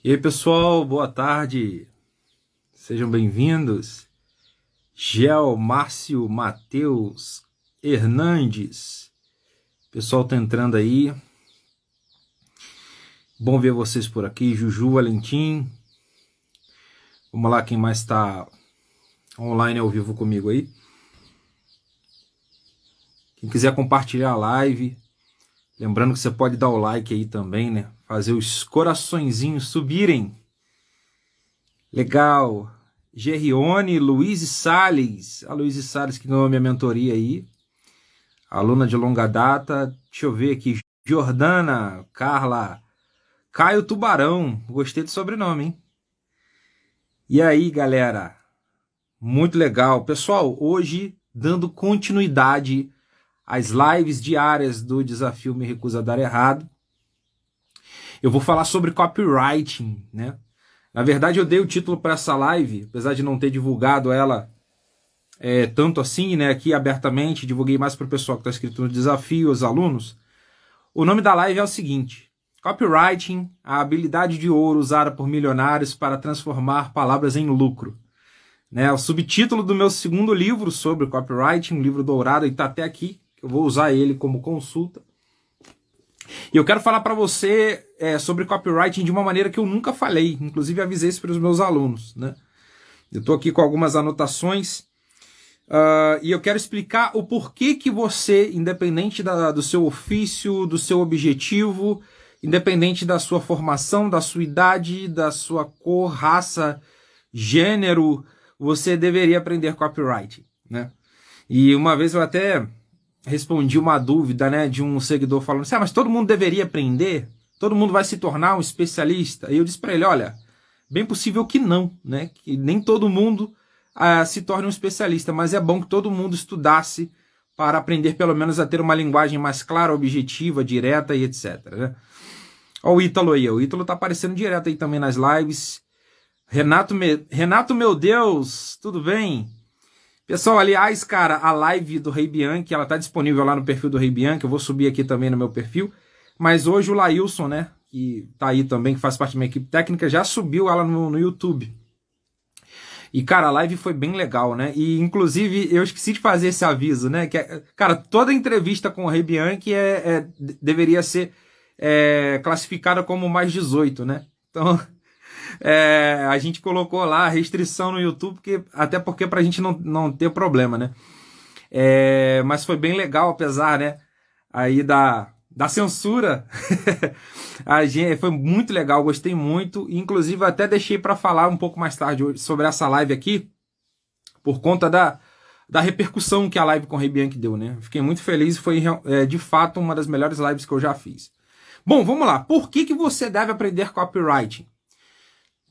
E aí, pessoal, boa tarde. Sejam bem-vindos. Gel, Márcio, Matheus, Hernandes. Pessoal tá entrando aí. Bom ver vocês por aqui. Juju, Valentim. Vamos lá, quem mais está online ao vivo comigo aí. Quem quiser compartilhar a live, lembrando que você pode dar o like aí também, né? Fazer os coraçõezinhos subirem. Legal. Gerrione, Luiz Salles. A Luiz Salles que ganhou minha mentoria aí. Aluna de longa data. Deixa eu ver aqui. Jordana, Carla, Caio Tubarão. Gostei do sobrenome, hein? E aí, galera? Muito legal. Pessoal, hoje, dando continuidade às lives diárias do Desafio Me Recusa a Dar Errado, eu vou falar sobre copywriting, né? Na verdade, eu dei o título para essa live, apesar de não ter divulgado ela tanto assim, né? Aqui abertamente, divulguei mais para o pessoal que está inscrito no desafio, os alunos. O nome da live é o seguinte: Copywriting, a habilidade de ouro usada por milionários para transformar palavras em lucro. Né? O subtítulo do meu segundo livro sobre copywriting, um livro dourado, e está até aqui, eu vou usar ele como consulta. E eu quero falar para você sobre copywriting de uma maneira que eu nunca falei, inclusive avisei isso para os meus alunos, né? Eu estou aqui com algumas anotações e eu quero explicar o porquê que você, independente do seu ofício, do seu objetivo, independente da sua formação, da sua idade, da sua cor, raça, gênero, você deveria aprender copywriting, né? E uma vez eu até respondi uma dúvida, né, de um seguidor falando assim: mas todo mundo deveria aprender? Todo mundo vai se tornar um especialista? E eu disse para ele: olha, bem possível que não, né, que nem todo mundo se torne um especialista, mas é bom que todo mundo estudasse para aprender pelo menos a ter uma linguagem mais clara, objetiva, direta e etc, né? Olha o Ítalo aí, o Ítalo tá aparecendo direto aí também nas lives. Renato, meu Deus, tudo bem? Pessoal, aliás, cara, a live do Rei Bianchi, ela tá disponível lá no perfil do Rei Bianchi, eu vou subir aqui também no meu perfil, mas hoje o Lailson, né, que tá aí também, que faz parte da minha equipe técnica, já subiu ela no YouTube. E, cara, a live foi bem legal, né, e inclusive eu esqueci de fazer esse aviso, né, que, cara, toda entrevista com o Rei Bianchi deveria ser classificada como mais 18, né, então... a gente colocou lá a restrição no YouTube, até porque pra gente não ter problema, né? Mas foi bem legal, apesar, né, aí da censura. Foi muito legal, gostei muito. Inclusive, até deixei para falar um pouco mais tarde sobre essa live aqui, por conta da repercussão que a live com o Rei Bianchi deu, né? Fiquei muito feliz, foi de fato uma das melhores lives que eu já fiz. Bom, vamos lá. Por que você deve aprender copywriting?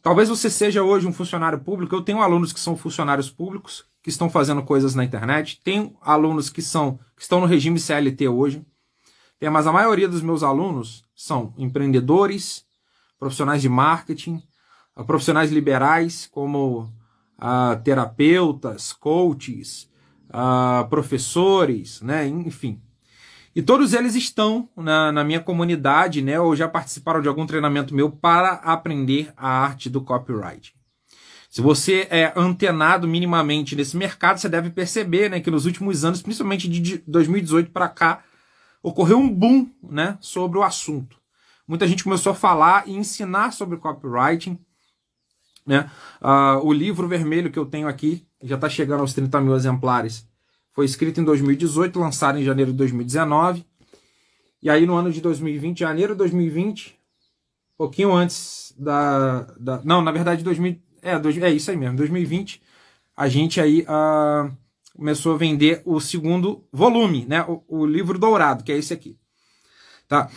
Talvez você seja hoje um funcionário público. Eu tenho alunos que são funcionários públicos, que estão fazendo coisas na internet. Tenho alunos que estão no regime CLT hoje. Mas a maioria dos meus alunos são empreendedores, profissionais de marketing, profissionais liberais, como terapeutas, coaches, professores, né? Enfim. E todos eles estão na minha comunidade, né, ou já participaram de algum treinamento meu para aprender a arte do copywriting. Se você é antenado minimamente nesse mercado, você deve perceber, né, que nos últimos anos, principalmente de 2018 para cá, ocorreu um boom, né, sobre o assunto. Muita gente começou a falar e ensinar sobre copywriting, né? O livro vermelho que eu tenho aqui, já está chegando aos 30 mil exemplares, foi escrito em 2018, lançado em janeiro de 2019. E aí no ano de 2020, janeiro de 2020, pouquinho antes não, na verdade, isso aí mesmo, 2020, a gente aí começou a vender o segundo volume, né? O livro dourado, que é esse aqui. Tá?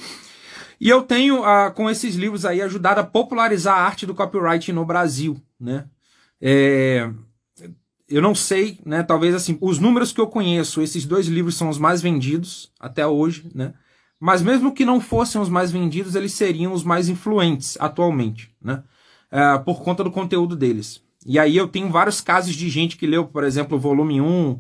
E eu tenho, com esses livros aí, ajudado a popularizar a arte do copywriting no Brasil, né? Eu não sei, né? Talvez assim, os números que eu conheço, esses dois livros são os mais vendidos até hoje, né? Mas mesmo que não fossem os mais vendidos, eles seriam os mais influentes atualmente, né? Por conta do conteúdo deles. E aí eu tenho vários casos de gente que leu, por exemplo, o volume 1,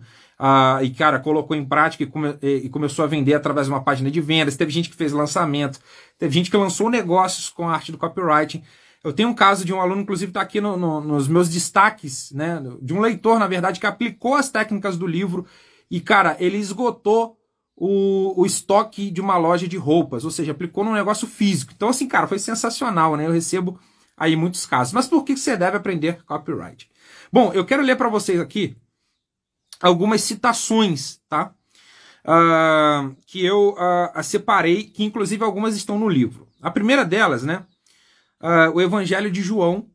e cara, colocou em prática e começou a vender através de uma página de vendas. Teve gente que fez lançamento, teve gente que lançou negócios com a arte do copywriting. Eu tenho um caso de um aluno, inclusive está aqui nos meus destaques, né, de um leitor, na verdade, que aplicou as técnicas do livro e, cara, ele esgotou o estoque de uma loja de roupas, ou seja, aplicou num negócio físico. Então, assim, cara, foi sensacional, né? Eu recebo aí muitos casos. Mas por que você deve aprender copyright? Bom, eu quero ler para vocês aqui algumas citações, tá? Que eu separei, que inclusive algumas estão no livro. A primeira delas, né? O Evangelho de João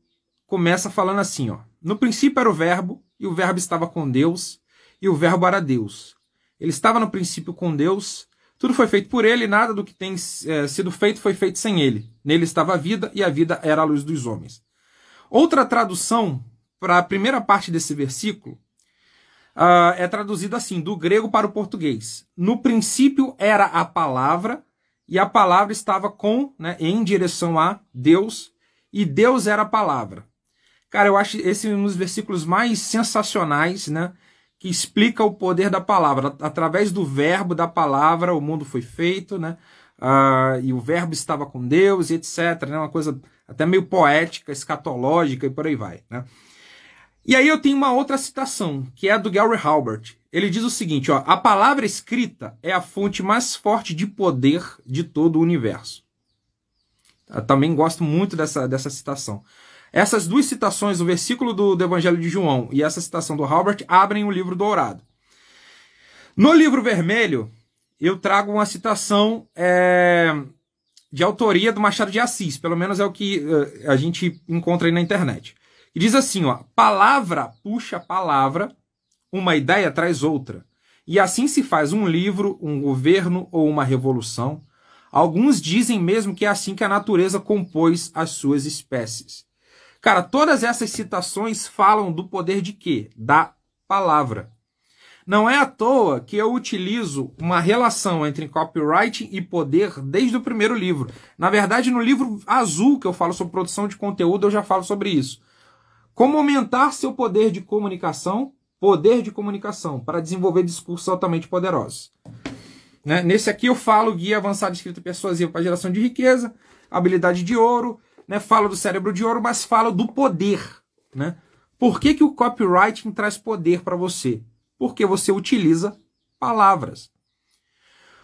começa falando assim, ó. No princípio era o Verbo, e o Verbo estava com Deus, e o Verbo era Deus. Ele estava no princípio com Deus, tudo foi feito por ele, e nada do que tem sido feito foi feito sem ele. Nele estava a vida, e a vida era a luz dos homens. Outra tradução para a primeira parte desse versículo é traduzida assim, do grego para o português. No princípio era a palavra, e a palavra estava em direção a Deus, e Deus era a palavra. Cara, eu acho esse um dos versículos mais sensacionais, né? Que explica o poder da palavra. Através do verbo, da palavra, o mundo foi feito, né? E o verbo estava com Deus, e etc. Né? Uma coisa até meio poética, escatológica e por aí vai, né? E aí eu tenho uma outra citação, que é a do Gary Halbert. Ele diz o seguinte, ó, a palavra escrita é a fonte mais forte de poder de todo o universo. Eu também gosto muito dessa citação. Essas duas citações, o versículo do Evangelho de João e essa citação do Halbert, abrem o livro dourado. No livro vermelho, eu trago uma citação de autoria do Machado de Assis, pelo menos é o que a gente encontra aí na internet. E diz assim, ó, palavra puxa palavra, uma ideia traz outra. E assim se faz um livro, um governo ou uma revolução. Alguns dizem mesmo que é assim que a natureza compôs as suas espécies. Cara, todas essas citações falam do poder de quê? Da palavra. Não é à toa que eu utilizo uma relação entre copywriting e poder desde o primeiro livro. Na verdade, no livro azul que eu falo sobre produção de conteúdo, eu já falo sobre isso. Como aumentar seu poder de comunicação para desenvolver discursos altamente poderosos. Né? Nesse aqui eu falo guia avançado de escrita persuasiva para geração de riqueza, habilidade de ouro, né? Falo do cérebro de ouro, mas falo do poder. Né? Por que o copywriting traz poder para você? Porque você utiliza palavras.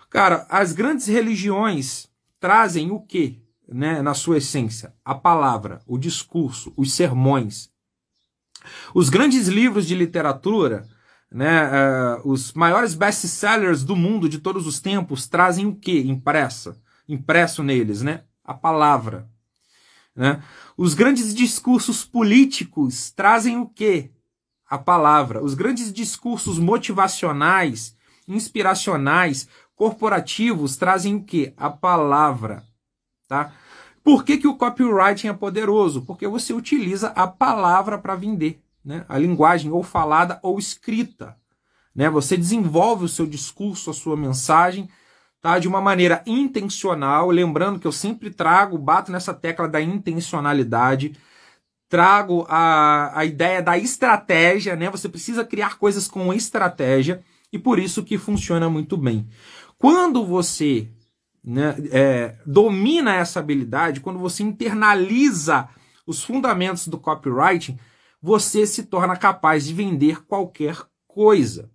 Cara, as grandes religiões trazem o quê? Né, na sua essência? A palavra, o discurso, os sermões. Os grandes livros de literatura, né, os maiores best-sellers do mundo de todos os tempos trazem o quê? Impresso neles, né? A palavra. Né? Os grandes discursos políticos trazem o quê? A palavra. Os grandes discursos motivacionais, inspiracionais, corporativos trazem o quê? A palavra. Tá? Por que o copywriting é poderoso? Porque você utiliza a palavra para vender. Né? A linguagem ou falada ou escrita. Né? Você desenvolve o seu discurso, a sua mensagem, tá? De uma maneira intencional. Lembrando que eu sempre bato nessa tecla da intencionalidade. Trago a ideia da estratégia. Né? Você precisa criar coisas com estratégia. E por isso que funciona muito bem. Quando você... né, domina essa habilidade, quando você internaliza os fundamentos do copywriting, você se torna capaz de vender qualquer coisa.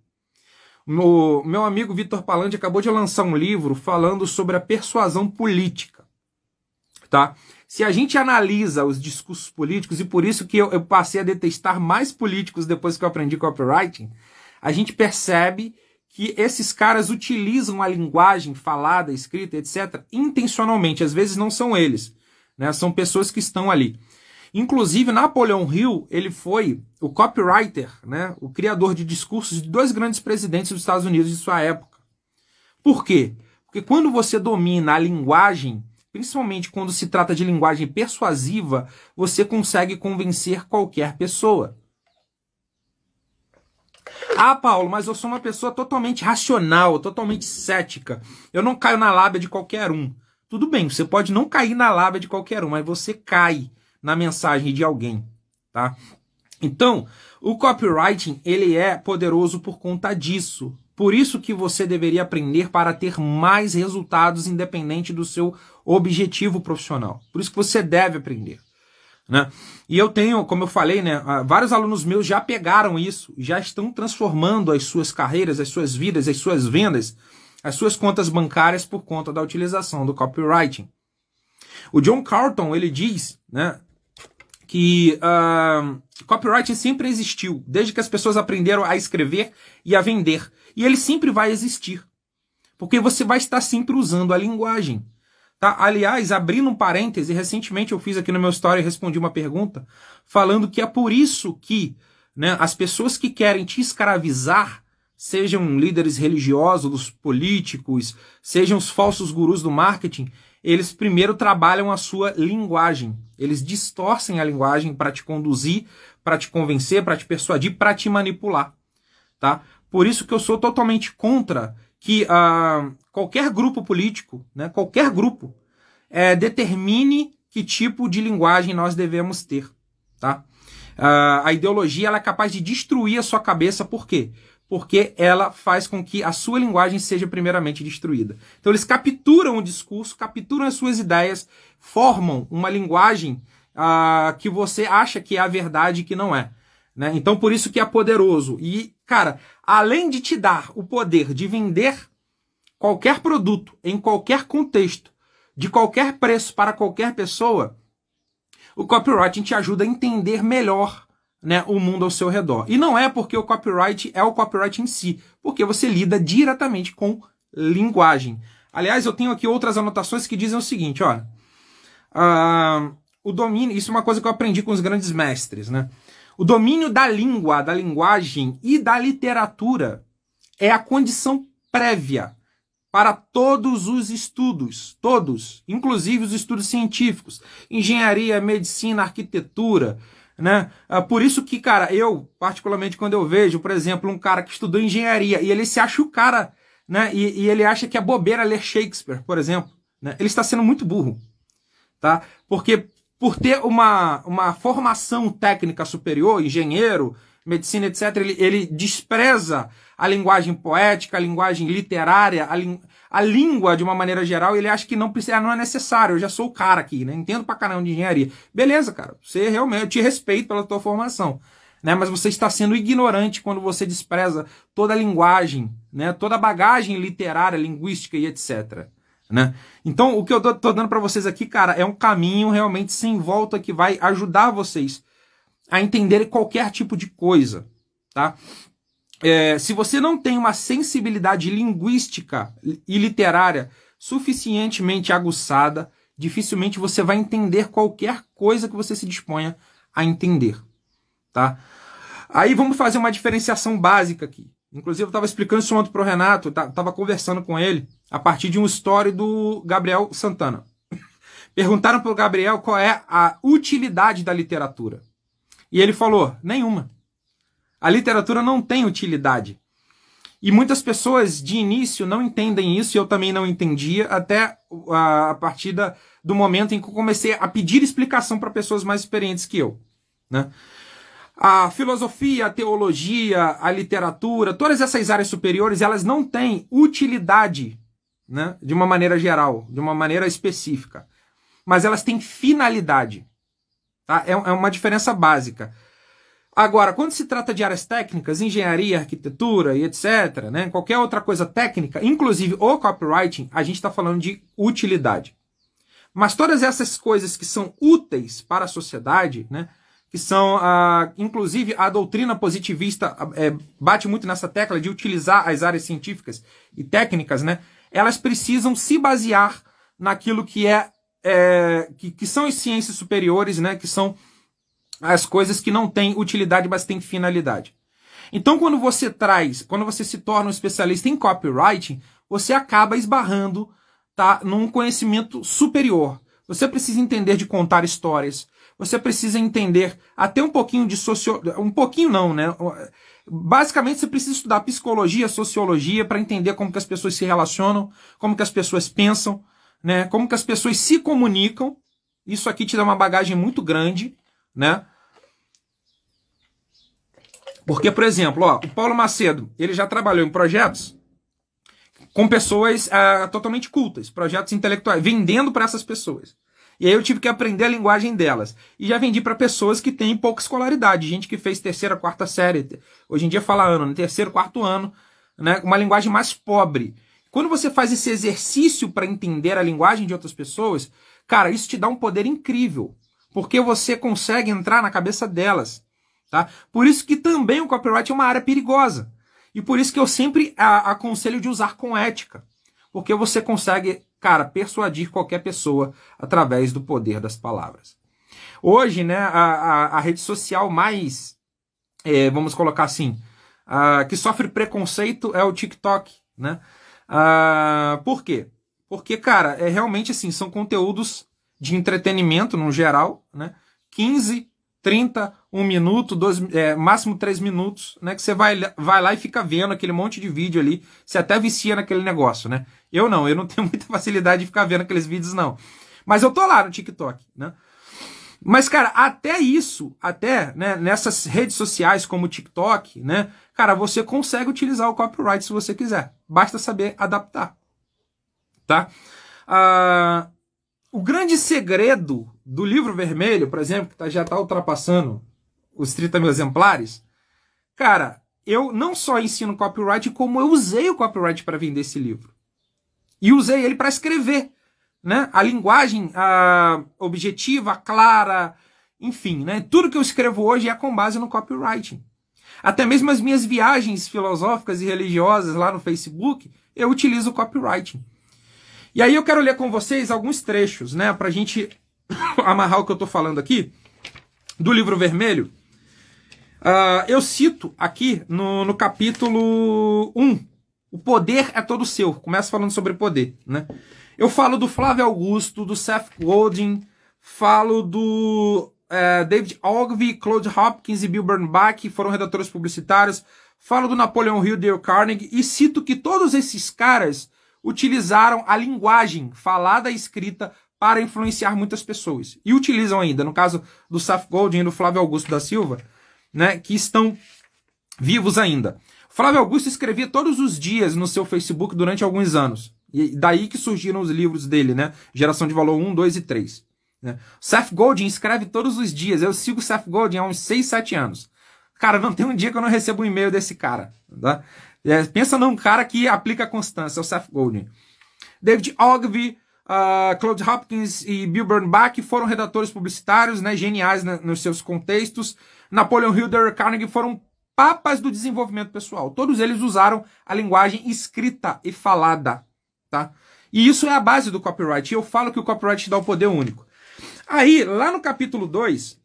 Meu amigo Vitor Palandi acabou de lançar um livro falando sobre a persuasão política. Tá? Se a gente analisa os discursos políticos, e por isso que eu passei a detestar mais políticos depois que eu aprendi copywriting, a gente percebe que esses caras utilizam a linguagem falada, escrita, etc., intencionalmente. Às vezes não são eles, né? São pessoas que estão ali. Inclusive, Napoleão Hill, ele foi o copywriter, né? O criador de discursos de dois grandes presidentes dos Estados Unidos de sua época. Por quê? Porque quando você domina a linguagem, principalmente quando se trata de linguagem persuasiva, você consegue convencer qualquer pessoa. Ah, Paulo, mas eu sou uma pessoa totalmente racional, totalmente cética. Eu não caio na lábia de qualquer um. Tudo bem, você pode não cair na lábia de qualquer um, mas você cai na mensagem de alguém, tá? Então, o copywriting, ele é poderoso por conta disso. Por isso que você deveria aprender para ter mais resultados independente do seu objetivo profissional. Por isso que você deve aprender, né? E eu tenho, como eu falei, né, vários alunos meus já pegaram isso, já estão transformando as suas carreiras, as suas vidas, as suas vendas, as suas contas bancárias por conta da utilização do copywriting. O John Carlton, ele diz, né, que copywriting sempre existiu, desde que as pessoas aprenderam a escrever e a vender. E ele sempre vai existir, porque você vai estar sempre usando a linguagem. Tá? Aliás, abrindo um parêntese, recentemente eu fiz aqui no meu story e respondi uma pergunta falando que é por isso que, né, as pessoas que querem te escravizar, sejam líderes religiosos, políticos, sejam os falsos gurus do marketing, eles primeiro trabalham a sua linguagem. Eles distorcem a linguagem para te conduzir, para te convencer, para te persuadir, para te manipular. Tá? Por isso que eu sou totalmente contra que qualquer grupo político, né, qualquer grupo, determine que tipo de linguagem nós devemos ter. Tá? A ideologia ela é capaz de destruir a sua cabeça, por quê? Porque ela faz com que a sua linguagem seja primeiramente destruída. Então eles capturam o discurso, capturam as suas ideias, formam uma linguagem que você acha que é a verdade e que não é. Né? Então por isso que é poderoso. E, cara, além de te dar o poder de vender qualquer produto, em qualquer contexto, de qualquer preço para qualquer pessoa, o copywriting te ajuda a entender melhor, né, o mundo ao seu redor. E não é porque o copyright é o copyright em si, porque você lida diretamente com linguagem. Aliás, eu tenho aqui outras anotações que dizem o seguinte, olha, o domínio, isso é uma coisa que eu aprendi com os grandes mestres, né? O domínio da língua, da linguagem e da literatura é a condição prévia para todos os estudos, todos, inclusive os estudos científicos, engenharia, medicina, arquitetura, né? Por isso que, cara, eu, particularmente quando eu vejo, por exemplo, um cara que estudou engenharia e ele se acha o cara, né? E ele acha que é bobeira ler Shakespeare, por exemplo, né? Ele está sendo muito burro, tá? Porque por ter uma formação técnica superior, engenheiro, medicina, etc., ele despreza a linguagem poética, a linguagem literária, a língua de uma maneira geral, ele acha que não precisa, não é necessário, eu já sou o cara aqui, né? Entendo pra caramba de engenharia. Beleza, cara, você realmente, eu te respeito pela tua formação, né? Mas você está sendo ignorante quando você despreza toda a linguagem, né? Toda a bagagem literária, linguística e etc., né? Então, o que eu tô dando para vocês aqui, cara, é um caminho realmente sem volta que vai ajudar vocês a entenderem qualquer tipo de coisa, tá? Se você não tem uma sensibilidade linguística e literária suficientemente aguçada, dificilmente você vai entender qualquer coisa que você se disponha a entender, tá? Aí vamos fazer uma diferenciação básica aqui. Inclusive, eu estava explicando isso ontem para o Renato, estava conversando com ele a partir de um story do Gabriel Santana. Perguntaram para o Gabriel qual é a utilidade da literatura. E ele falou, nenhuma. A literatura não tem utilidade. E muitas pessoas, de início, não entendem isso, e eu também não entendia, até a partir do momento em que eu comecei a pedir explicação para pessoas mais experientes que eu, né? A filosofia, a teologia, a literatura, todas essas áreas superiores, elas não têm utilidade, né, de uma maneira geral, de uma maneira específica. Mas elas têm finalidade. Tá? É uma diferença básica. Agora, quando se trata de áreas técnicas, engenharia, arquitetura e etc., né, qualquer outra coisa técnica, inclusive o copywriting, a gente está falando de utilidade. Mas todas essas coisas que são úteis para a sociedade, né, que são, inclusive, a doutrina positivista bate muito nessa tecla de utilizar as áreas científicas e técnicas, né? Elas precisam se basear naquilo que que são as ciências superiores, né? Que são as coisas que não têm utilidade, mas têm finalidade. Então, quando você se torna um especialista em copywriting, você acaba esbarrando, tá, num conhecimento superior. Você precisa entender de contar histórias. Você precisa entender até um pouquinho de um pouquinho não, né? Basicamente você precisa estudar psicologia, sociologia para entender como que as pessoas se relacionam, como que as pessoas pensam, né? Como que as pessoas se comunicam. Isso aqui te dá uma bagagem muito grande, né? Porque, por exemplo, ó, o Paulo Macedo, ele já trabalhou em projetos com pessoas totalmente cultas, projetos intelectuais, vendendo para essas pessoas. E aí eu tive que aprender a linguagem delas. E já vendi para pessoas que têm pouca escolaridade, gente que fez terceira, quarta série, hoje em dia fala ano, no terceiro, quarto ano, né, uma linguagem mais pobre. Quando você faz esse exercício para entender a linguagem de outras pessoas, cara, isso te dá um poder incrível, porque você consegue entrar na cabeça delas, tá? Por isso que também o copyright é uma área perigosa. E por isso que eu sempre aconselho de usar com ética. Porque você consegue, cara, persuadir qualquer pessoa através do poder das palavras. Hoje, né, a rede social mais, vamos colocar assim, que sofre preconceito é o TikTok, né? Por quê? Porque, cara, realmente assim, são conteúdos de entretenimento no geral, né? 15, 30, 1 minuto, máximo 3 minutos, né? Que você vai lá e fica vendo aquele monte de vídeo ali, você até vicia naquele negócio, né? Eu não tenho muita facilidade de ficar vendo aqueles vídeos, não. Mas eu tô lá no TikTok, né? Mas, cara, até isso, né, nessas redes sociais como o TikTok, né? Cara, você consegue utilizar o copyright se você quiser. Basta saber adaptar, tá? O grande segredo do livro vermelho, por exemplo, que já está ultrapassando os 30 mil exemplares, cara, eu não só ensino copyright, como eu usei o copyright para vender esse livro. E usei ele para escrever, né? A linguagem objetiva, clara, enfim, né? Tudo que eu escrevo hoje é com base no copywriting. Até mesmo as minhas viagens filosóficas e religiosas lá no Facebook, eu utilizo o copywriting. E aí eu quero ler com vocês alguns trechos, né, pra gente amarrar o que eu tô falando aqui, do livro vermelho. Eu cito aqui no capítulo 1, o poder é todo seu. Começa falando sobre poder, né? Eu falo do Flávio Augusto, do Seth Godin, falo do David Ogilvy, Claude Hopkins e Bill Bernbach, que foram redatores publicitários, falo do Napoleon Hill e Dale Carnegie, e cito que todos esses caras utilizaram a linguagem falada e escrita para influenciar muitas pessoas. E utilizam ainda, no caso do Seth Godin e do Flávio Augusto da Silva, né, que estão vivos ainda. Flávio Augusto escrevia todos os dias no seu Facebook durante alguns anos. E daí que surgiram os livros dele, né? Geração de Valor 1, 2 e 3. Né? Seth Godin escreve todos os dias. Eu sigo o Seth Godin há uns 6, 7 anos. Cara, não tem um dia que eu não recebo um e-mail desse cara. Tá? Pensa num cara que aplica constância, é o Seth Godin. David Ogilvy, Claude Hopkins e Bill Bernbach foram redatores publicitários, né, geniais, né, nos seus contextos. Napoleon Hill e Dale Carnegie foram papas do desenvolvimento pessoal. Todos eles usaram a linguagem escrita e falada. Tá? E isso é a base do copyright. E eu falo que o copyright te dá o poder único. Aí, lá no capítulo 2,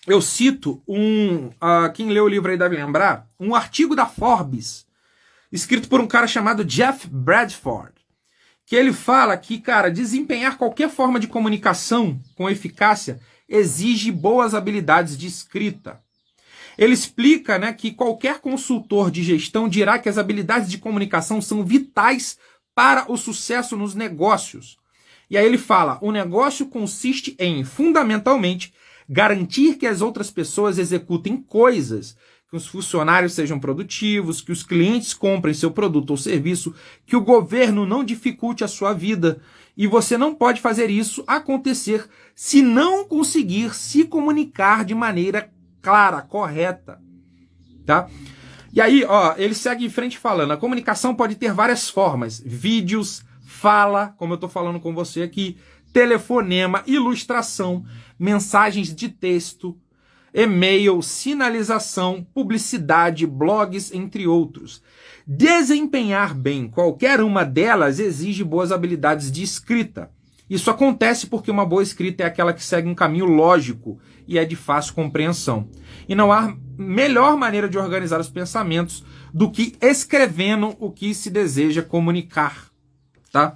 eu cito quem leu o livro aí deve lembrar, um artigo da Forbes, escrito por um cara chamado Jeff Bradford, que ele fala que, cara, desempenhar qualquer forma de comunicação com eficácia exige boas habilidades de escrita. Ele explica, né, que qualquer consultor de gestão dirá que as habilidades de comunicação são vitais para o sucesso nos negócios. E aí ele fala, o negócio consiste em, fundamentalmente, garantir que as outras pessoas executem coisas, que os funcionários sejam produtivos, que os clientes comprem seu produto ou serviço, que o governo não dificulte a sua vida. E você não pode fazer isso acontecer se não conseguir se comunicar de maneira clara, correta. Tá? E aí, ó, ele segue em frente falando, a comunicação pode ter várias formas, vídeos, fala, como eu tô falando com você aqui, telefonema, ilustração, mensagens de texto, e-mail, sinalização, publicidade, blogs, entre outros. Desempenhar bem qualquer uma delas exige boas habilidades de escrita. Isso acontece porque uma boa escrita é aquela que segue um caminho lógico e é de fácil compreensão. E não há melhor maneira de organizar os pensamentos do que escrevendo o que se deseja comunicar. Tá?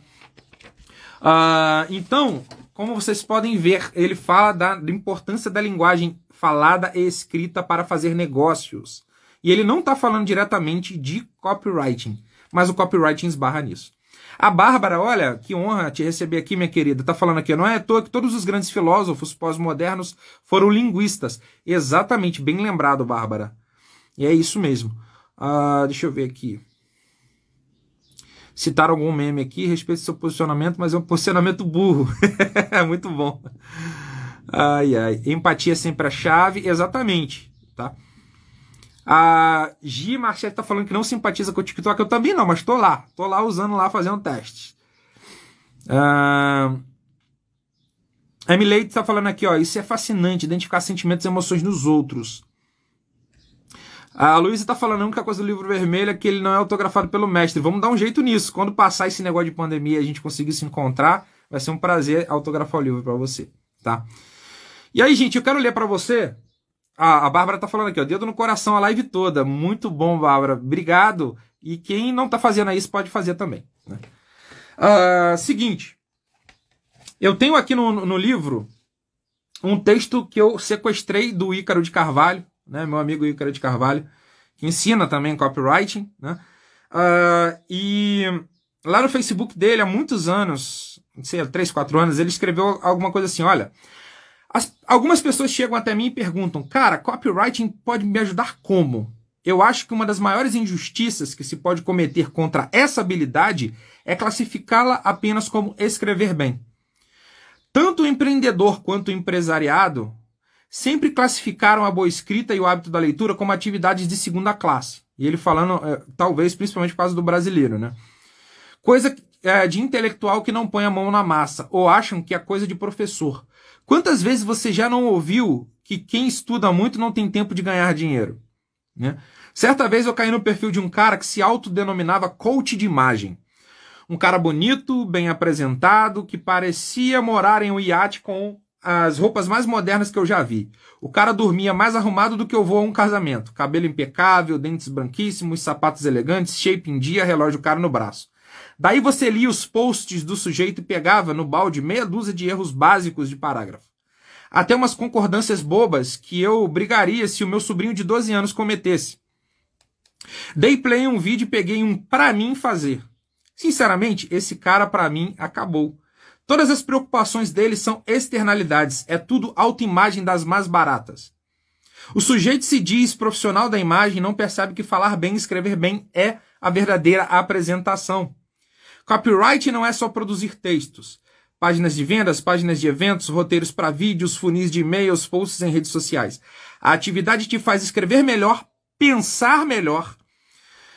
Então, como vocês podem ver, ele fala da importância da linguagem falada e escrita para fazer negócios. E ele não está falando diretamente de copywriting, mas o copywriting esbarra nisso. A Bárbara, olha, que honra te receber aqui, minha querida. Tá falando aqui, não é à toa que todos os grandes filósofos pós-modernos foram linguistas. Exatamente, bem lembrado, Bárbara. E é isso mesmo. Deixa eu ver aqui. Citaram algum meme aqui, respeito ao seu posicionamento, mas é um posicionamento burro. Muito bom. Ai, ai. Empatia é sempre a chave, exatamente, tá? A Gi Marchetti tá falando que não simpatiza com o TikTok, eu também não, mas tô lá usando lá, fazendo testes. A Emily tá falando aqui, ó, isso é fascinante, identificar sentimentos e emoções nos outros. A Luísa tá falando, a única coisa do livro vermelho é que ele não é autografado pelo mestre. Vamos dar um jeito nisso. Quando passar esse negócio de pandemia e a gente conseguir se encontrar, vai ser um prazer autografar o livro para você, tá? E aí, gente, eu quero ler para você. A Bárbara tá falando aqui, ó, dedo no coração a live toda. Muito bom, Bárbara. Obrigado. E quem não tá fazendo isso pode fazer também, né? Seguinte. Eu tenho aqui no livro um texto que eu sequestrei do Ícaro de Carvalho, né, meu amigo Ícaro de Carvalho, que ensina também copywriting, né? E lá no Facebook dele, há muitos anos, não sei, 3, 4 anos, ele escreveu alguma coisa assim, olha, algumas pessoas chegam até mim e perguntam, cara, copywriting pode me ajudar como? Eu acho que uma das maiores injustiças que se pode cometer contra essa habilidade é classificá-la apenas como escrever bem. Tanto o empreendedor quanto o empresariado sempre classificaram a boa escrita e o hábito da leitura como atividades de segunda classe. E ele falando, talvez, principalmente por causa do brasileiro, né? Coisa de intelectual que não põe a mão na massa, ou acham que é coisa de professor. Quantas vezes você já não ouviu que quem estuda muito não tem tempo de ganhar dinheiro? Né? Certa vez eu caí no perfil de um cara que se autodenominava coach de imagem. Um cara bonito, bem apresentado, que parecia morar em um iate com as roupas mais modernas que eu já vi. O cara dormia mais arrumado do que eu vou a um casamento. Cabelo impecável, dentes branquíssimos, sapatos elegantes, shape em dia, relógio caro no braço. Daí você lia os posts do sujeito e pegava no balde meia dúzia de erros básicos de parágrafo. Até umas concordâncias bobas que eu brigaria se o meu sobrinho de 12 anos cometesse. Dei play em um vídeo e peguei um pra mim fazer. Sinceramente, esse cara pra mim acabou. Todas as preocupações dele são externalidades, é tudo autoimagem das mais baratas. O sujeito se diz profissional da imagem e não percebe que falar bem e escrever bem é a verdadeira apresentação. Copyright não é só produzir textos, páginas de vendas, páginas de eventos, roteiros para vídeos, funis de e-mails, posts em redes sociais. A atividade te faz escrever melhor, pensar melhor,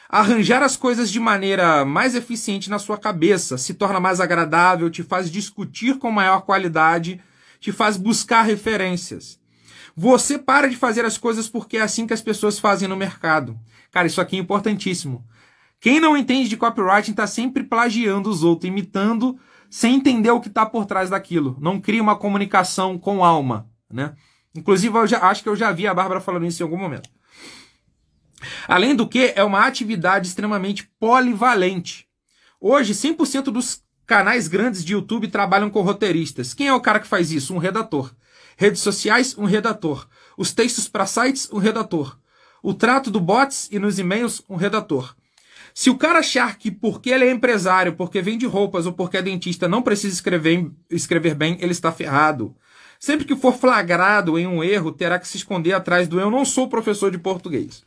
arranjar as coisas de maneira mais eficiente na sua cabeça, se torna mais agradável, te faz discutir com maior qualidade, te faz buscar referências. Você para de fazer as coisas porque é assim que as pessoas fazem no mercado. Cara, isso aqui é importantíssimo. Quem não entende de copywriting está sempre plagiando os outros, imitando, sem entender o que está por trás daquilo. Não cria uma comunicação com alma, né? Inclusive, acho que eu já vi a Bárbara falando isso em algum momento. Além do que, é uma atividade extremamente polivalente. Hoje, 100% dos canais grandes de YouTube trabalham com roteiristas. Quem é o cara que faz isso? Um redator. Redes sociais, um redator. Os textos para sites, um redator. O trato do bots e nos e-mails, um redator. Se o cara achar que porque ele é empresário, porque vende roupas ou porque é dentista, não precisa escrever bem, ele está ferrado. Sempre que for flagrado em um erro, terá que se esconder atrás do eu não sou professor de português.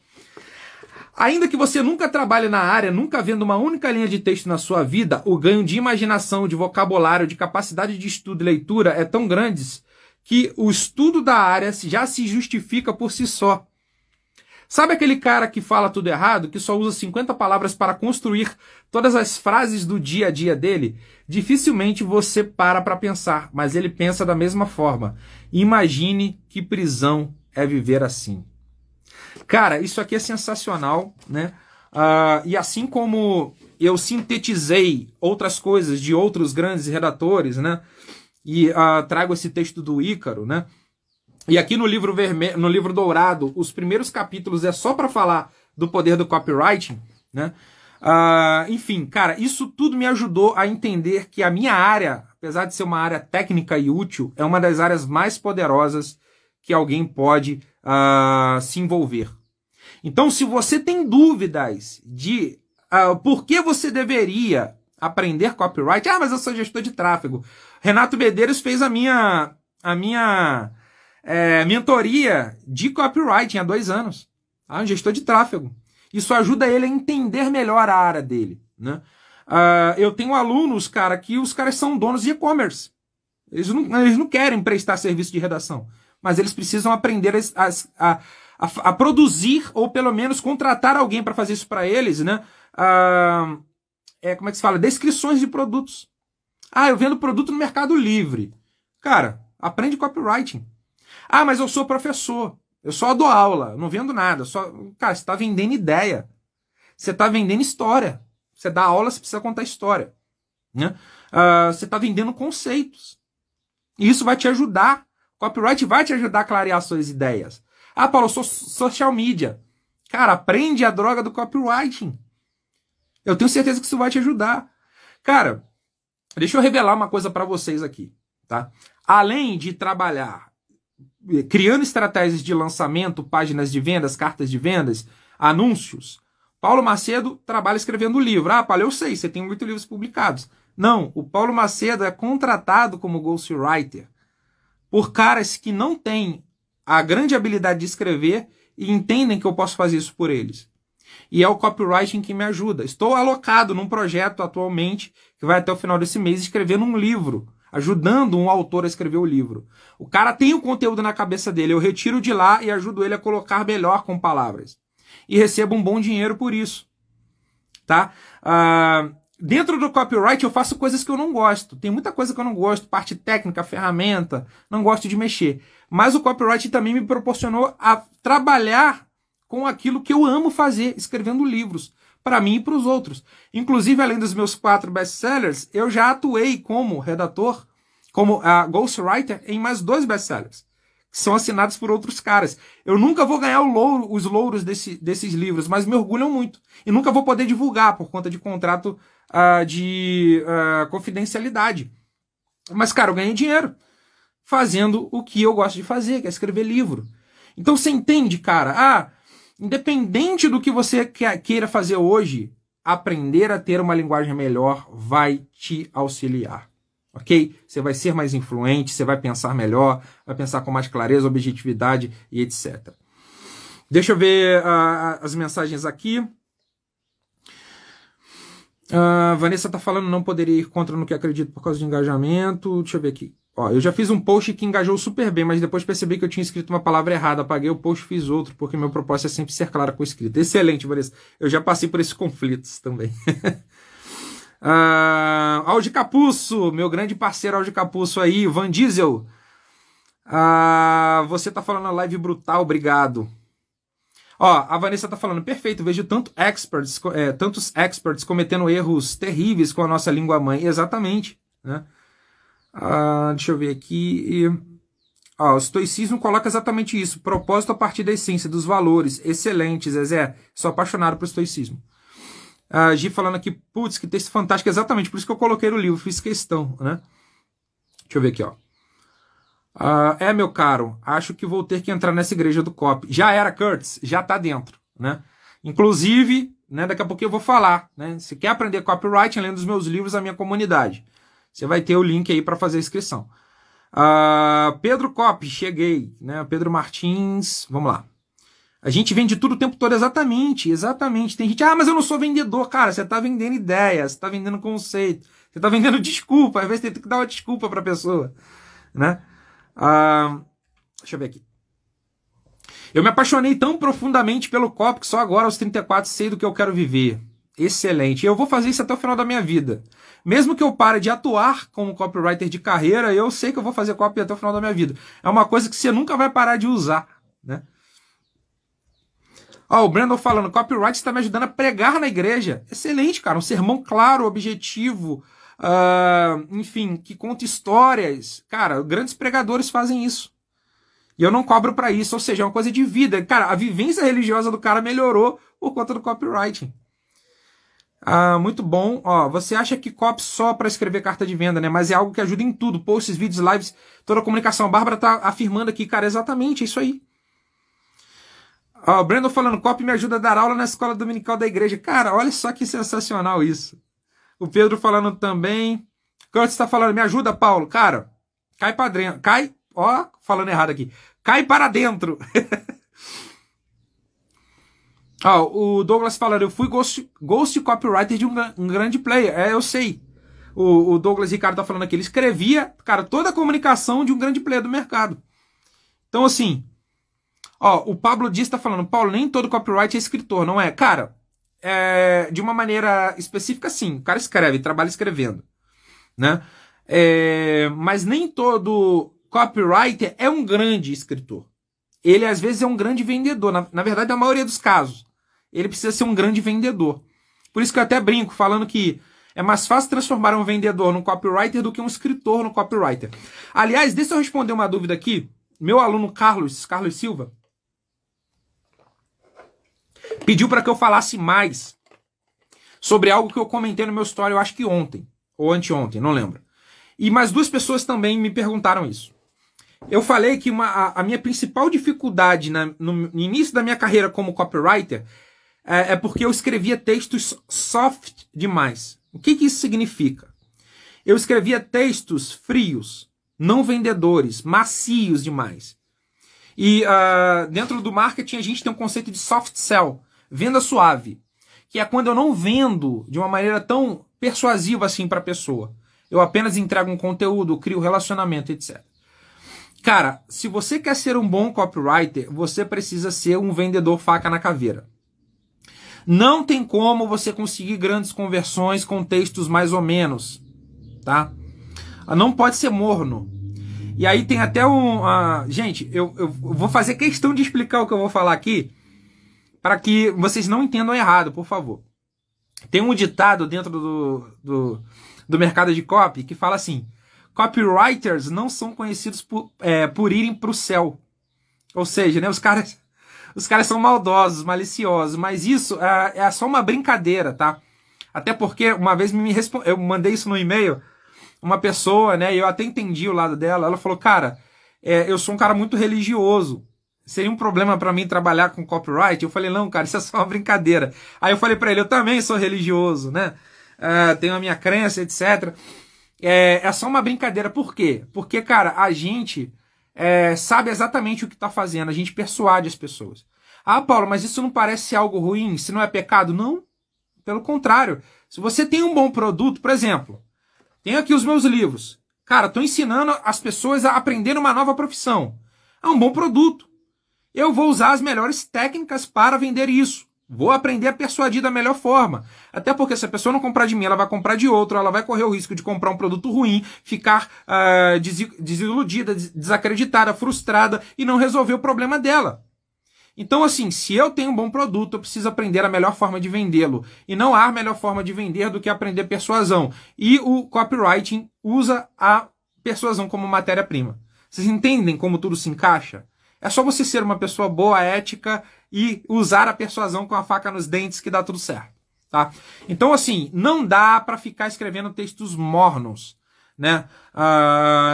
Ainda que você nunca trabalhe na área, nunca vendo uma única linha de texto na sua vida, o ganho de imaginação, de vocabulário, de capacidade de estudo e leitura é tão grande que o estudo da área já se justifica por si só. Sabe aquele cara que fala tudo errado, que só usa 50 palavras para construir todas as frases do dia a dia dele? Dificilmente você para pensar, mas ele pensa da mesma forma. Imagine que prisão é viver assim. Cara, isso aqui é sensacional, né? E assim como eu sintetizei outras coisas de outros grandes redatores, né? E trago esse texto do Ícaro, né? E aqui no livro vermelho, no livro dourado, os primeiros capítulos é só para falar do poder do copywriting, né? Enfim, cara, isso tudo me ajudou a entender que a minha área, apesar de ser uma área técnica e útil, é uma das áreas mais poderosas que alguém pode se envolver. Então, se você tem dúvidas de por que você deveria aprender copyright, mas eu sou gestor de tráfego. Renato Medeiros fez a minha mentoria de copywriting há 2 anos. Um gestor de tráfego. Isso ajuda ele a entender melhor a área dele, né? Eu tenho alunos, cara, que os caras são donos de e-commerce. Eles não querem prestar serviço de redação, mas eles precisam aprender a produzir, ou pelo menos contratar alguém para fazer isso para eles, né? Como é que se fala? Descrições de produtos. Eu vendo produto no Mercado Livre. Cara, aprende copywriting. Mas eu sou professor. Eu só dou aula, não vendo nada. Cara, você está vendendo ideia. Você está vendendo história. Você dá aula, você precisa contar história. Né? Você está vendendo conceitos. E isso vai te ajudar. Copyright vai te ajudar a clarear suas ideias. Paulo, eu sou social media. Cara, aprende a droga do copywriting. Eu tenho certeza que isso vai te ajudar. Cara, deixa eu revelar uma coisa para vocês aqui. Tá? Além de trabalhar criando estratégias de lançamento, páginas de vendas, cartas de vendas, anúncios, Paulo Macedo trabalha escrevendo livro. Paulo, eu sei, você tem 8 livros publicados. Não, o Paulo Macedo é contratado como ghostwriter por caras que não têm a grande habilidade de escrever e entendem que eu posso fazer isso por eles. E é o copywriting que me ajuda. Estou alocado num projeto atualmente que vai até o final desse mês escrevendo um livro, ajudando um autor a escrever o livro. O cara tem o conteúdo na cabeça dele, eu retiro de lá e ajudo ele a colocar melhor com palavras. E recebo um bom dinheiro por isso. Tá? Dentro do copyright eu faço coisas que eu não gosto. Tem muita coisa que eu não gosto, parte técnica, ferramenta, não gosto de mexer. Mas o copyright também me proporcionou a trabalhar com aquilo que eu amo fazer, escrevendo livros, para mim e para os outros. Inclusive, além dos meus 4 best-sellers, eu já atuei como redator, como ghostwriter em mais 2 best-sellers, que são assinados por outros caras. Eu nunca vou ganhar os louros desses livros, mas me orgulham muito. E nunca vou poder divulgar por conta de contrato de confidencialidade. Mas, cara, eu ganhei dinheiro fazendo o que eu gosto de fazer, que é escrever livro. Então você entende, cara, independente do que você queira fazer hoje, aprender a ter uma linguagem melhor vai te auxiliar, ok? Você vai ser mais influente, você vai pensar melhor, vai pensar com mais clareza, objetividade e etc. Deixa eu ver as mensagens aqui. Vanessa tá falando, não poderia ir contra no que acredito por causa de engajamento. Deixa eu ver aqui. Eu já fiz um post que engajou super bem, mas depois percebi que eu tinha escrito uma palavra errada. Apaguei o post e fiz outro, porque meu propósito é sempre ser claro com a escrita. Excelente, Vanessa. Eu já passei por esses conflitos também. Aldi Capuço, meu grande parceiro Aldi Capuço aí. Van Diesel. Você tá falando a live brutal, obrigado. A Vanessa tá falando, perfeito, vejo tantos experts cometendo erros terríveis com a nossa língua mãe. Exatamente, né? Deixa eu ver aqui. O estoicismo coloca exatamente isso. Propósito a partir da essência, dos valores. Excelente, Zezé. Sou apaixonado por estoicismo. Gi falando aqui, putz, que texto fantástico. Exatamente, por isso que eu coloquei no livro. Fiz questão, né? Deixa eu ver aqui, meu caro, acho que vou ter que entrar nessa igreja do copy. Já era, Curtis, já tá dentro, né? Inclusive, né, daqui a pouco eu vou falar, né? Se quer aprender copywriting, lendo os meus livros, a minha comunidade. Você vai ter o link aí para fazer a inscrição. Pedro Copy, cheguei, né? Pedro Martins, vamos lá. A gente vende tudo o tempo todo, exatamente. Tem gente, mas eu não sou vendedor. Cara, você tá vendendo ideias, você tá vendendo conceito, você tá vendendo desculpa. Às vezes tem que dar uma desculpa pra pessoa, né? Deixa eu ver aqui. Eu me apaixonei tão profundamente pelo copy que só agora aos 34 sei do que eu quero viver. Excelente. Eu vou fazer isso até o final da minha vida. Mesmo que eu pare de atuar como copywriter de carreira, eu sei que eu vou fazer copy até o final da minha vida. É uma coisa que você nunca vai parar de usar, né? O Brandon falando, copyright está me ajudando a pregar na igreja. Excelente, cara. Um sermão claro, objetivo, enfim, que conta histórias. Cara, grandes pregadores fazem isso. E eu não cobro para isso, ou seja, é uma coisa de vida. Cara, a vivência religiosa do cara melhorou por conta do copywriting. Muito bom. Você acha que copy só para escrever carta de venda, né? Mas é algo que ajuda em tudo. Posts, vídeos, lives, toda a comunicação. A Bárbara tá afirmando aqui, cara, exatamente, é isso aí. O Brandon falando, copy me ajuda a dar aula na escola dominical da igreja. Cara, olha só que sensacional isso. O Pedro falando também. Curtis tá falando, me ajuda, Paulo. Cara, cai para dentro. Falando errado aqui. Cai para dentro. O Douglas falando, eu fui ghost copywriter de um grande player. Eu sei. O Douglas Ricardo tá falando aqui, ele escrevia, cara, toda a comunicação de um grande player do mercado. Então, assim, o Pablo Dias tá falando, Paulo, nem todo copywriter é escritor, não é? Cara, de uma maneira específica, sim. O cara escreve, trabalha escrevendo, né? Mas nem todo copywriter é um grande escritor. Ele, às vezes, é um grande vendedor. Na verdade, na maioria dos casos, ele precisa ser um grande vendedor. Por isso que eu até brinco, falando que é mais fácil transformar um vendedor num copywriter do que um escritor no copywriter. Aliás, deixa eu responder uma dúvida aqui. Meu aluno Carlos Silva, pediu para que eu falasse mais sobre algo que eu comentei no meu story, eu acho que ontem, ou anteontem, não lembro. E mais duas pessoas também me perguntaram isso. Eu falei que a minha principal dificuldade no início da minha carreira como copywriter é porque eu escrevia textos soft demais. O que isso significa? Eu escrevia textos frios, não vendedores, macios demais. E dentro do marketing a gente tem um conceito de soft sell, venda suave, que é quando eu não vendo de uma maneira tão persuasiva assim para a pessoa. Eu apenas entrego um conteúdo, crio relacionamento, etc. Cara, se você quer ser um bom copywriter, você precisa ser um vendedor faca na caveira. Não tem como você conseguir grandes conversões com textos mais ou menos, tá? Não pode ser morno. E aí tem até gente, eu vou fazer questão de explicar o que eu vou falar aqui para que vocês não entendam errado, por favor. Tem um ditado dentro do mercado de copy que fala assim: copywriters não são conhecidos por irem para o céu. Ou seja, né, os caras são maldosos, maliciosos, mas isso é só uma brincadeira, tá? Até porque uma vez eu mandei isso no e-mail, uma pessoa, né, e eu até entendi o lado dela, ela falou, cara, eu sou um cara muito religioso, seria um problema para mim trabalhar com copyright? Eu falei, não, cara, isso é só uma brincadeira. Aí eu falei para ele, eu também sou religioso, né? Tenho a minha crença, etc. É só uma brincadeira. Por quê? Porque, cara, a gente sabe exatamente o que está fazendo. A gente persuade as pessoas. Ah, Paulo, mas isso não parece algo ruim? Se não é pecado? Não. Pelo contrário. Se você tem um bom produto, por exemplo, tenho aqui os meus livros. Cara, estou ensinando as pessoas a aprender uma nova profissão. É um bom produto. Eu vou usar as melhores técnicas para vender isso. Vou aprender a persuadir da melhor forma. Até porque se a pessoa não comprar de mim, ela vai comprar de outro, ela vai correr o risco de comprar um produto ruim, ficar desiludida, desacreditada, frustrada e não resolver o problema dela. Então, assim, se eu tenho um bom produto, eu preciso aprender a melhor forma de vendê-lo. E não há melhor forma de vender do que aprender persuasão. E o copywriting usa a persuasão como matéria-prima. Vocês entendem como tudo se encaixa? É só você ser uma pessoa boa, ética e usar a persuasão com a faca nos dentes que dá tudo certo, tá? Então, assim, não dá para ficar escrevendo textos mornos, né?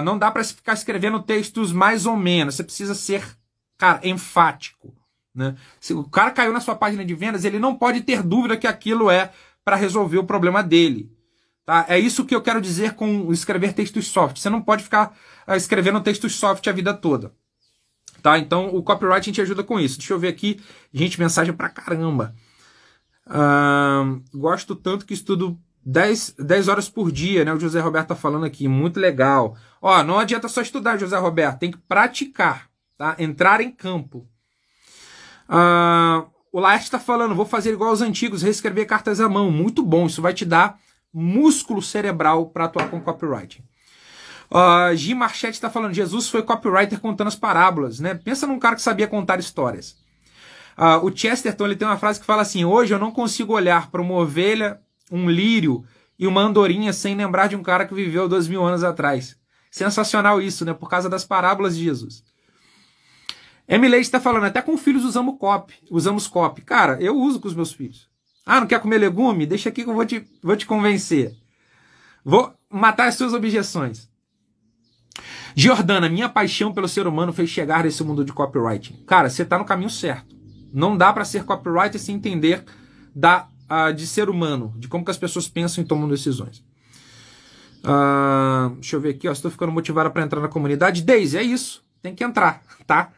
Não dá para ficar escrevendo textos mais ou menos. Você precisa ser, cara, enfático, né? Se o cara caiu na sua página de vendas, ele não pode ter dúvida que aquilo é para resolver o problema dele, tá? É isso que eu quero dizer com escrever textos soft. Você não pode ficar escrevendo textos soft a vida toda. Tá, então o copywriting te ajuda com isso. Deixa eu ver aqui. Gente, mensagem pra caramba. Gosto tanto que estudo 10 horas por dia, né? O José Roberto tá falando aqui. Muito legal. Ó, não adianta só estudar, José Roberto. Tem que praticar, tá? Entrar em campo. O Laerte tá falando, vou fazer igual aos antigos, reescrever cartas à mão. Muito bom. Isso vai te dar músculo cerebral para atuar com copywriting. Gi Marchetti está falando, Jesus foi copywriter contando as parábolas, né? Pensa num cara que sabia contar histórias. O Chesterton, ele tem uma frase que fala assim, hoje eu não consigo olhar para uma ovelha, um lírio e uma andorinha sem lembrar de um cara que viveu 2000 anos atrás. Sensacional isso, né? Por causa das parábolas de Jesus. Emily está falando, até com filhos usamos copy. Cara, eu uso com os meus filhos. Não quer comer legume? Deixa aqui que eu vou te convencer. Vou matar as suas objeções. Jordana, minha paixão pelo ser humano fez chegar nesse mundo de copywriting. Cara, você está no caminho certo. Não dá para ser copywriter sem entender de ser humano, de como que as pessoas pensam e tomam decisões. Deixa eu ver aqui, estou ficando motivada para entrar na comunidade. Daisy, é isso, tem que entrar, tá?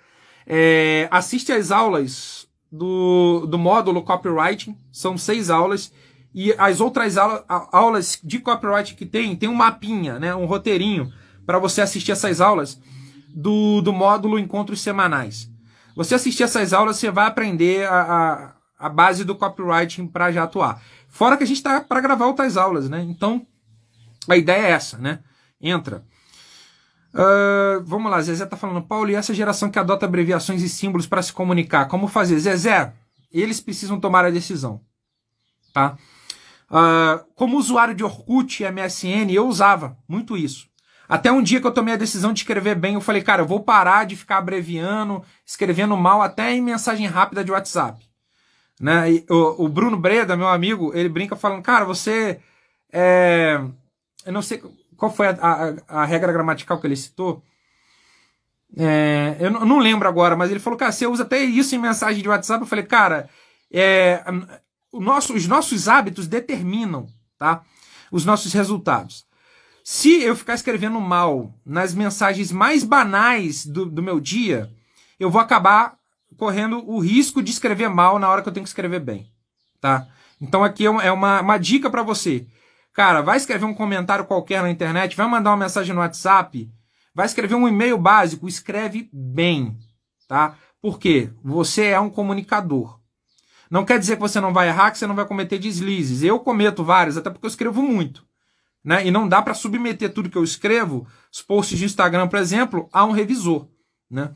Assiste às aulas do módulo Copywriting, são 6 aulas, e as outras aulas de copywriting que tem um mapinha, né, um roteirinho, para você assistir essas aulas do módulo Encontros Semanais. Você assistir essas aulas, você vai aprender a base do copywriting para já atuar. Fora que a gente está para gravar outras aulas, né? Então, a ideia é essa, né? Entra. Vamos lá, Zezé tá falando, Paulo, e essa geração que adota abreviações e símbolos para se comunicar, como fazer? Zezé, eles precisam tomar a decisão, tá? Como usuário de Orkut e MSN, eu usava muito isso. Até um dia que eu tomei a decisão de escrever bem, eu falei, cara, eu vou parar de ficar abreviando, escrevendo mal, até em mensagem rápida de WhatsApp. Né? E o Bruno Breda, meu amigo, ele brinca falando, cara, você... eu não sei qual foi a regra gramatical que ele citou. Eu não lembro agora, mas ele falou, cara, você usa até isso em mensagem de WhatsApp. Eu falei, cara, os nossos hábitos determinam, tá, os nossos resultados. Se eu ficar escrevendo mal nas mensagens mais banais do meu dia, eu vou acabar correndo o risco de escrever mal na hora que eu tenho que escrever bem, tá? Então aqui é uma dica para você. Cara, vai escrever um comentário qualquer na internet, vai mandar uma mensagem no WhatsApp, vai escrever um e-mail básico, escreve bem, tá? Porque você é um comunicador. Não quer dizer que você não vai errar, que você não vai cometer deslizes. Eu cometo vários, até porque eu escrevo muito, né? E não dá para submeter tudo que eu escrevo, os posts de Instagram, por exemplo, a um revisor, né?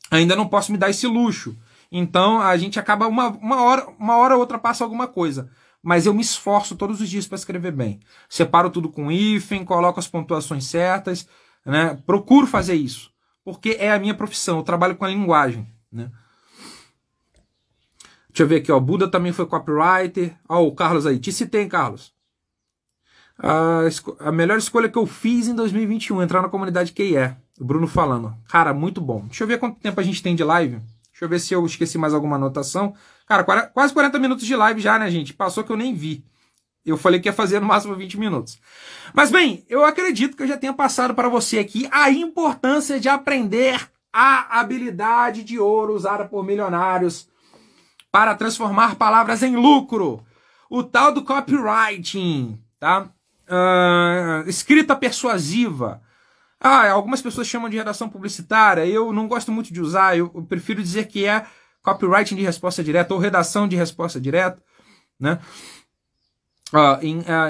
Ainda não posso me dar esse luxo. Então a gente acaba uma hora ou outra passa alguma coisa. Mas eu me esforço todos os dias para escrever bem. Separo tudo com hífen, coloco as pontuações certas, né? Procuro fazer isso, porque é a minha profissão, eu trabalho com a linguagem, né? Deixa eu ver aqui, ó, Buda também foi copywriter. Ó, o Carlos aí, te citei, Carlos. A melhor escolha que eu fiz em 2021, entrar na comunidade QIE. O Bruno falando. Cara, muito bom. Deixa eu ver quanto tempo a gente tem de live. Deixa eu ver se eu esqueci mais alguma anotação. Cara, quase 40 minutos de live já, né, gente? Passou que eu nem vi. Eu falei que ia fazer no máximo 20 minutos. Mas, bem, eu acredito que eu já tenha passado para você aqui a importância de aprender a habilidade de ouro usada por milionários para transformar palavras em lucro. O tal do copywriting, tá? Escrita persuasiva. Algumas pessoas chamam de redação publicitária. Eu não gosto muito de usar. Eu prefiro dizer que é copywriting de resposta direta ou redação de resposta direta, né?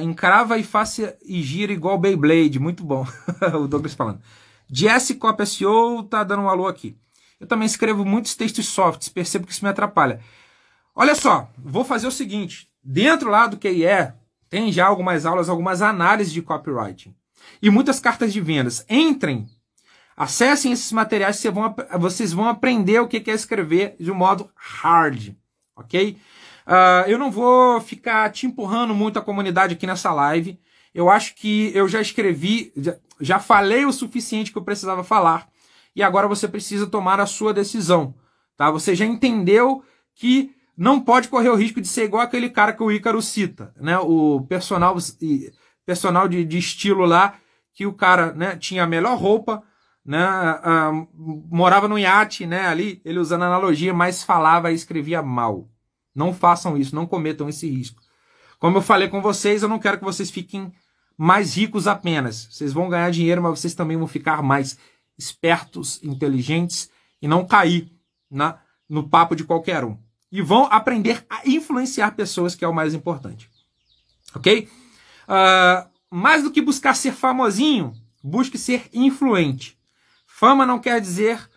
Encrava e faça e gira igual Beyblade. Muito bom. O Douglas falando. Jesse Copy SEO tá dando um alô aqui. Eu também escrevo muitos textos softs. Percebo que isso me atrapalha. Olha só. Vou fazer o seguinte. Dentro lá do QIE tem já algumas aulas, algumas análises de copywriting. E muitas cartas de vendas. Entrem, acessem esses materiais, vocês vão aprender o que é escrever de um modo hard, ok? Eu não vou ficar te empurrando muito a comunidade aqui nessa live. Eu acho que eu já escrevi, já falei o suficiente que eu precisava falar. E agora você precisa tomar a sua decisão, tá? Você já entendeu que não pode correr o risco de ser igual aquele cara que o Ícaro cita, né? O personal de estilo lá, que o cara, né, tinha a melhor roupa, né, morava no iate, né, ali, ele usando analogia, mas falava e escrevia mal. Não façam isso, não cometam esse risco. Como eu falei com vocês, eu não quero que vocês fiquem mais ricos apenas. Vocês vão ganhar dinheiro, mas vocês também vão ficar mais espertos, inteligentes e não cair no papo de qualquer um. E vão aprender a influenciar pessoas, que é o mais importante. Ok? Mais do que buscar ser famosinho, busque ser influente. Fama não quer dizer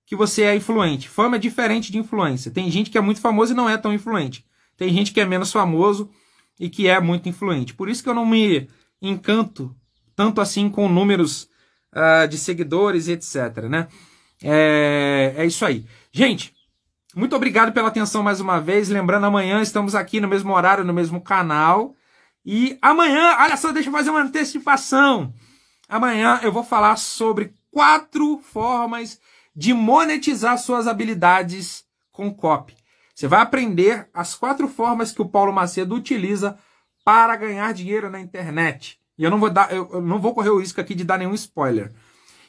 que você é influente. Fama é diferente de influência. Tem gente que é muito famoso e não é tão influente. Tem gente que é menos famoso e que é muito influente. Por isso que eu não me encanto tanto assim com números de seguidores e etc, né? É isso aí. Gente, muito obrigado pela atenção mais uma vez. Lembrando, amanhã estamos aqui no mesmo horário, no mesmo canal. E amanhã, olha só, deixa eu fazer uma antecipação. Amanhã eu vou falar sobre 4 formas de monetizar suas habilidades com copy. Você vai aprender as 4 formas que o Paulo Macedo utiliza para ganhar dinheiro na internet. E eu não vou correr o risco aqui de dar nenhum spoiler.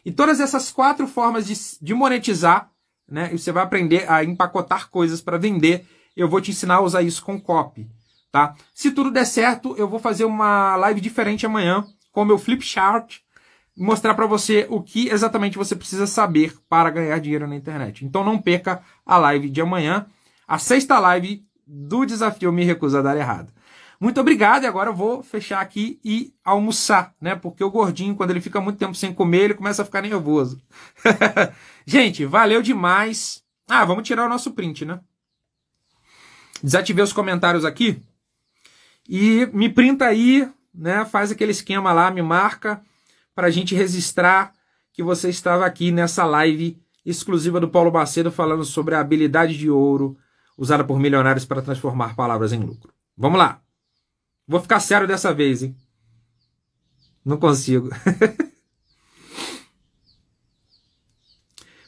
E todas essas 4 formas de monetizar né? E você vai aprender a empacotar coisas para vender. Eu vou te ensinar a usar isso com copy, tá? Se tudo der certo, eu vou fazer uma live diferente amanhã com o meu flip chart, mostrar para você o que exatamente você precisa saber para ganhar dinheiro na internet. Então não perca a live de amanhã, a 6ª live do desafio Me Recuso a Dar Errado. Muito obrigado, e agora eu vou fechar aqui e almoçar, né? Porque o gordinho, quando ele fica muito tempo sem comer, ele começa a ficar nervoso. Gente, valeu demais. Ah, vamos tirar o nosso print, né? Desativei os comentários aqui e me printa aí, né? Faz aquele esquema lá, me marca para a gente registrar que você estava aqui nessa live exclusiva do Paulo Macedo falando sobre a habilidade de ouro usada por milionários para transformar palavras em lucro. Vamos lá. Vou ficar sério dessa vez, hein? Não consigo.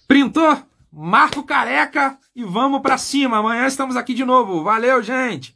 Printou? Marca o careca e vamos pra cima. Amanhã estamos aqui de novo. Valeu, gente!